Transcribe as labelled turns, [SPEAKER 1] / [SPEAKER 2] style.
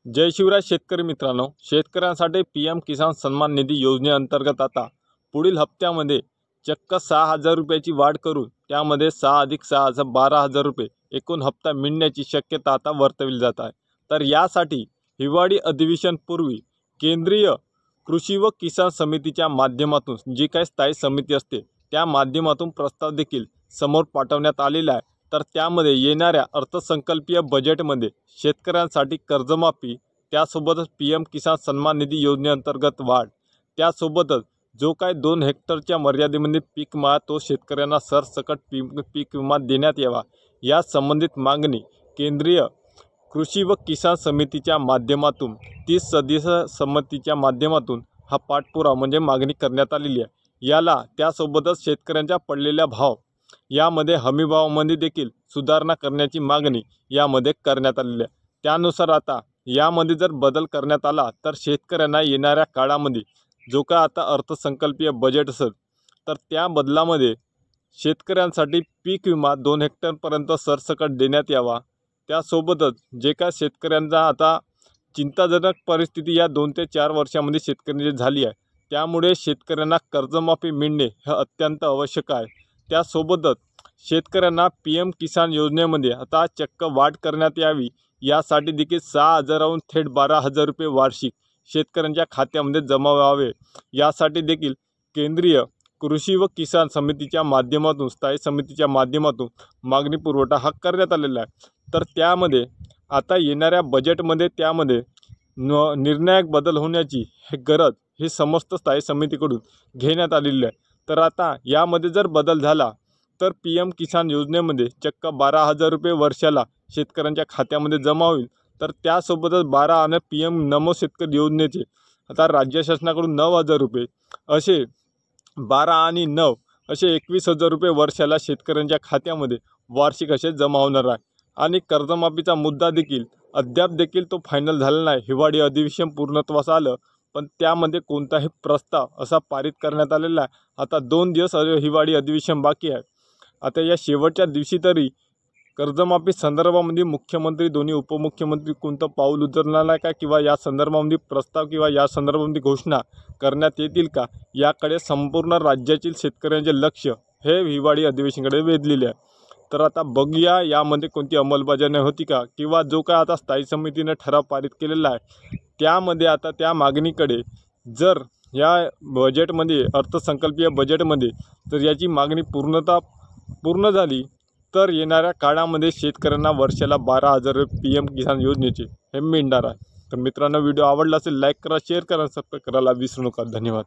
[SPEAKER 1] जय शिवराय शेतकरी मित्रांनो, शेतकऱ्यांसाठी पीएम किसान सन्मान निधी योजनेअंतर्गत आता पुढील हप्त्यामध्ये चक्क 6,000 रुपयाची वाढ करून त्यामध्ये 6 अधिक 6 12,000 रुपये एकूण हप्ता मिळण्याची शक्यता आता वर्तवली जात आहे। तर यासाठी हिवाळी अधिवेशनपूर्वी केंद्रीय कृषी व किसान समितीच्या माध्यमातून जी काही स्थायी समिती असते त्या माध्यमातून प्रस्ताव देखील समोर पाठवण्यात आलेला आहे। तर त्यामध्ये येणाऱ्या अर्थसंकल्पीय बजेटमध्ये शेतकऱ्यांसाठी कर्जमाफी, त्यासोबतच पीएम किसान सन्मान निधी योजनेअंतर्गत वाढ, त्यासोबतच जो काय 2 हेक्टरच्या मर्यादेमध्ये पीक विमा तो शेतकऱ्यांना सरसकट पीक विमा देण्यात यावा, या संबंधित मागणी केंद्रीय कृषी व किसान समितीच्या माध्यमातून 30 सदस्य समितीच्या माध्यमातून हा पाठपुरावा म्हणजे मागणी करण्यात आलेली आहे। याला त्यासोबतच शेतकऱ्यांच्या पडलेल्या भाव यामध्ये हमीभावामध्ये देखील सुधारणा करण्याची मागणी यामध्ये करण्यात आलेली आहे। त्यानुसार आता यामध्ये जर बदल करण्यात आला तर शेतकऱ्यांना येणाऱ्या काळामध्ये जो का आता अर्थसंकल्पीय बजेट असेल तर त्या बदलामध्ये शेतकऱ्यांसाठी पीक विमा 2 हेक्टरपर्यंत सरसकट देण्यात यावा। त्यासोबतच जे काय शेतकऱ्यांचा आता चिंताजनक परिस्थिती या 2 ते 4 वर्षांमध्ये शेतकऱ्यांची झाली आहे, त्यामुळे शेतकऱ्यांना कर्जमाफी मिळणे हे अत्यंत आवश्यक आहे। त्यासोबतच शेतकऱ्यांना पीएम किसान योजनेमध्ये आता चक्क वाढ करण्यात यावी, यासाठी देखील 6,000हून थेट 12,000 रुपये वार्षिक शेतकऱ्यांच्या खात्यामध्ये जमा व्हावे, यासाठी देखील केंद्रीय कृषी व किसान समितीच्या माध्यमातून स्थायी समितीच्या माध्यमातून मागणी पुरवठा हा करण्यात आलेला आहे। तर त्यामध्ये आता येणाऱ्या बजेटमध्ये त्यामध्ये निर्णायक बदल होण्याची गरज ही समस्त स्थायी समितीकडून घेण्यात आलेली आहे। तर आता यामध्ये जर बदल झाला तर पीएम किसान योजनेमध्ये चक्क 12,000 रुपये वर्षाला शेतकऱ्यांच्या खात्यामध्ये जमा होईल। तर त्यासोबतच 12 आणि पीएम नमो शेतकरी योजनेचे आता राज्य शासनाकडून 9,000 रुपये असे 12 आणि 9 असे 21,000 रुपये वर्षाला शेतकऱ्यांच्या खात्यामध्ये वार्षिक असे जमा होणार आहे। आणि कर्जमाफीचा मुद्दा देखील अद्याप देखील तो फायनल झाला नाही। हिवाळी अधिवेशन पूर्णत्वास आलं पण त्यामध्ये कोणताही प्रस्ताव असा पारित करण्यात आलेला आहे। आता 2 दिवस हिवाळी अधिवेशन बाकी आहे। आता या शेवटच्या दिवशी तरी कर्जमाफी संदर्भामध्ये मुख्यमंत्री दोन्ही उपमुख्यमंत्री कोणतं पाऊल उचलणार आहे का, किंवा या संदर्भामध्ये प्रस्ताव किंवा या संदर्भामध्ये घोषणा करण्यात येतील का, याकडे संपूर्ण राज्यातील शेतकऱ्यांचे लक्ष हे हिवाळी अधिवेशनाकडे वेधलेले आहे। तर आता बघूया यामध्ये कोणती अंमलबजावणी होती का, किंवा जो काय आता स्थायी समितीने ठराव पारित केलेला आहे त्यामध्ये आता त्या मागणीकडे जर या बजेटमध्ये अर्थसंकल्पीय बजेटमध्ये जर याची मागणी पूर्ण झाली तर येणाऱ्या काळामध्ये शेतकऱ्यांना वर्षाला 12,000 रुपये पीएम किसान योजनेचे हे मिळणार आहे। तर मित्रांनो, व्हिडिओ आवडला असेल लाईक करा, शेअर करा, सबस्क्राईब करायला विसरू नका। धन्यवाद।